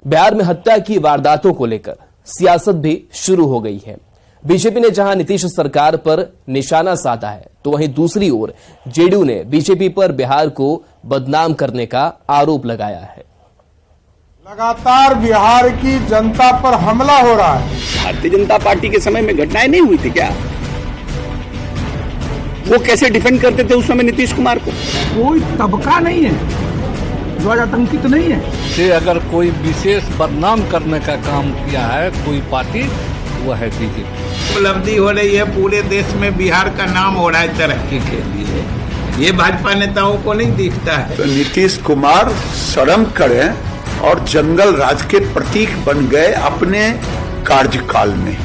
बिहार में हत्या की वारदातों को लेकर सियासत भी शुरू हो गई है। बीजेपी ने जहां नीतीश सरकार पर निशाना साधा है, तो वहीं दूसरी ओर जेडीयू ने बीजेपी पर बिहार को बदनाम करने का आरोप लगाया है। लगातार बिहार की जनता पर हमला हो रहा है। भारतीय जनता पार्टी के समय में घटनाएं नहीं हुई थी क्या? वो कैसे डिफेंड करते थे उस समय नीतीश कुमार को? कोई तबका नहीं है जो आज आतंकित नहीं है। से अगर कोई विशेष बदनाम करने का काम किया है कोई पार्टी, वो है बीजेपी। उपलब्धि हो रही है, पूरे देश में बिहार का नाम हो रहा है तरक्की के लिए। ये भाजपा नेताओं को नहीं दिखता है। तो नीतीश कुमार शर्म करें और जंगल राज के प्रतीक बन गए अपने कार्यकाल में।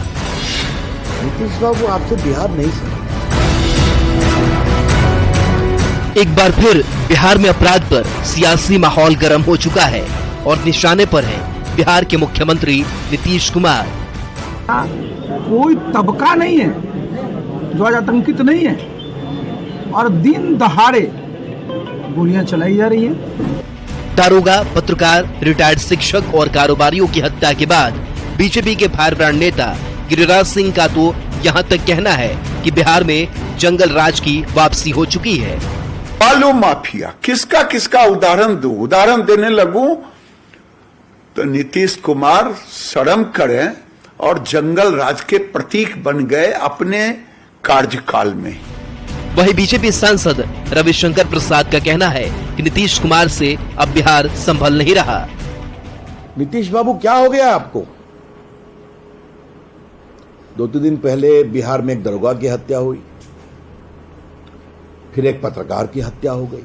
नीतीश बाबू आपसे बिहार नहीं समझ। एक बार फिर बिहार में अपराध पर सियासी माहौल गर्म हो चुका है और निशाने पर है बिहार के मुख्यमंत्री नीतीश कुमार। कोई तबका नहीं है जो आज आतंकित नहीं है और दिन दहाड़े गोलियां चलाई जा रही हैं। दारोगा, पत्रकार, रिटायर्ड शिक्षक और कारोबारियों की हत्या के बाद बीजेपी के फायरब्रांड नेता गिरिराज सिंह का तो यहां तक कहना है कि बिहार में जंगल राज की वापसी हो चुकी है। बालू माफिया, किसका किसका उदाहरण दूं? उदाहरण देने लगूं तो नीतीश कुमार शर्म करें और जंगल राज के प्रतीक बन गए अपने कार्यकाल में। वहीं बीजेपी सांसद रविशंकर प्रसाद का कहना है कि नीतीश कुमार से अब बिहार संभल नहीं रहा। नीतीश बाबू क्या हो गया आपको? 2-3 दिन पहले बिहार में एक दरोगा की हत्या हुई, फिर एक पत्रकार की हत्या हो गई।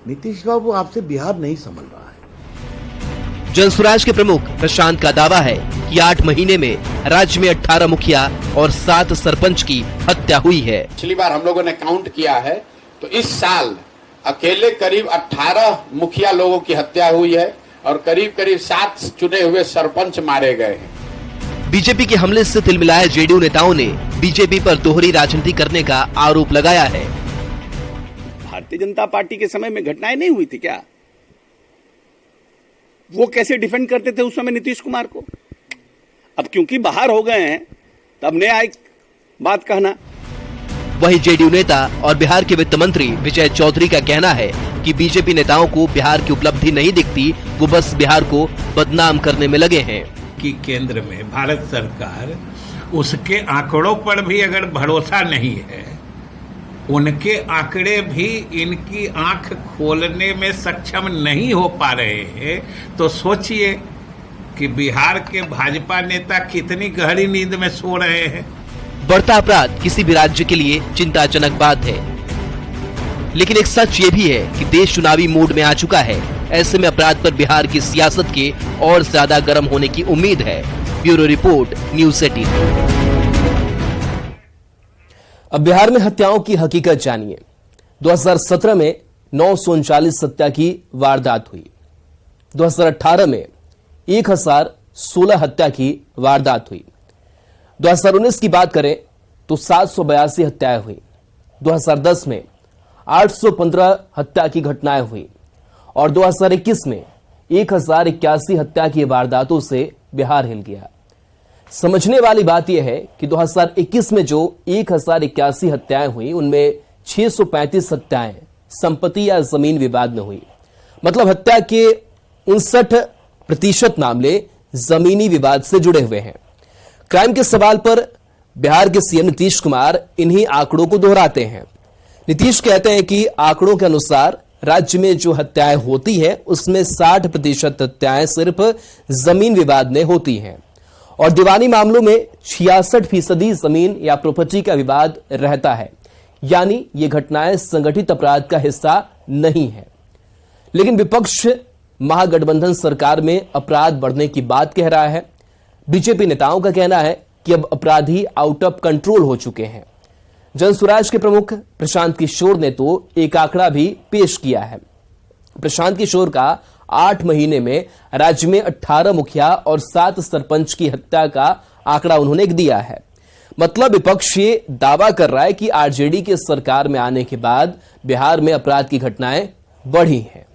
नीतीश बाबू आपसे बिहार नहीं संभल रहा है। जनसुराज के प्रमुख प्रशांत का दावा है कि 8 महीने में राज्य में 18 मुखिया और 7 सरपंच की हत्या हुई है। पिछली बार हम लोगों ने काउंट किया है तो इस साल अकेले करीब 18 मुखिया लोगों की हत्या हुई है और करीब 7 चुने हुए सरपंच मारे गए हैं। बीजेपी के हमले से तिलमिलाए जेडीयू नेताओं ने बीजेपी पर दोहरी राजनीति करने का आरोप लगाया है। भारतीय जनता पार्टी के समय में घटनाएं नहीं हुई थी क्या? वो कैसे डिफेंड करते थे उस समय नीतीश कुमार को? अब क्योंकि बाहर हो गए हैं तब ने आई बात कहना। वही जेडीयू नेता और बिहार के वित्त मंत्री विजय चौधरी का कहना है कि बीजेपी नेताओं को बिहार की उपलब्धि नहीं दिखती, वो बस बिहार को बदनाम करने में लगे हैं। कि केंद्र में भारत सरकार, उसके आंकड़ों पर भी अगर भरोसा नहीं है, उनके आंकड़े भी इनकी आंख खोलने में सक्षम नहीं हो पा रहे हैं, तो सोचिए कि बिहार के भाजपा नेता कितनी गहरी नींद में सो रहे हैं। बढ़ता अपराध किसी भी राज्य के लिए चिंताजनक बात है, लेकिन एक सच ये भी है कि देश चुनावी मूड में आ चुका है। ऐसे में अपराध पर बिहार की सियासत के और ज्यादा गर्म होने की उम्मीद है। Bureau report, news 18। अब बिहार में हत्याओं की हकीकत जानिए। 2017 में 939 हत्या की वारदात हुई। 2018 में 1016 हत्या की वारदात हुई। 2019 की बात करें तो 782 हत्याएं हुई। 2010 में 815 हत्या की घटनाएं हुई और 2021 में 1081 हत्या की वारदातों से बिहार हिल गया। समझने वाली बात यह है कि 2021 में जो 1081 हत्याएं हुई, उनमें 635 हत्याएं संपत्ति या जमीन विवाद में हुई। मतलब हत्या के 59% मामले जमीनी विवाद से जुड़े हुए हैं। क्राइम के सवाल पर बिहार के सीएम नीतीश कुमार इन्हीं आंकड़ों को दोहराते हैं। नीतीश कहते हैं कि आंकड़ों के अनुसार राज्य में जो हत्याएं होती है उसमें 60% हत्याएं सिर्फ जमीन विवाद में होती हैं और दीवानी मामलों में 66% जमीन या प्रॉपर्टी का विवाद रहता है। यानी ये घटनाएं संगठित अपराध का हिस्सा नहीं है। लेकिन विपक्ष महागठबंधन सरकार में अपराध बढ़ने की बात कह रहा है। बीजेपी नेताओं का कहना है कि अब अपराधी आउट ऑफ कंट्रोल हो चुके हैं। जनसुराज के प्रमुख प्रशांत किशोर ने तो एक आंकड़ा भी पेश किया है। प्रशांत किशोर का 8 महीने में राज्य में 18 मुखिया और 7 सरपंच की हत्या का आंकड़ा उन्होंने दिया है। मतलब विपक्ष ये दावा कर रहा है कि आरजेडी के सरकार में आने के बाद बिहार में अपराध की घटनाएं बढ़ी हैं।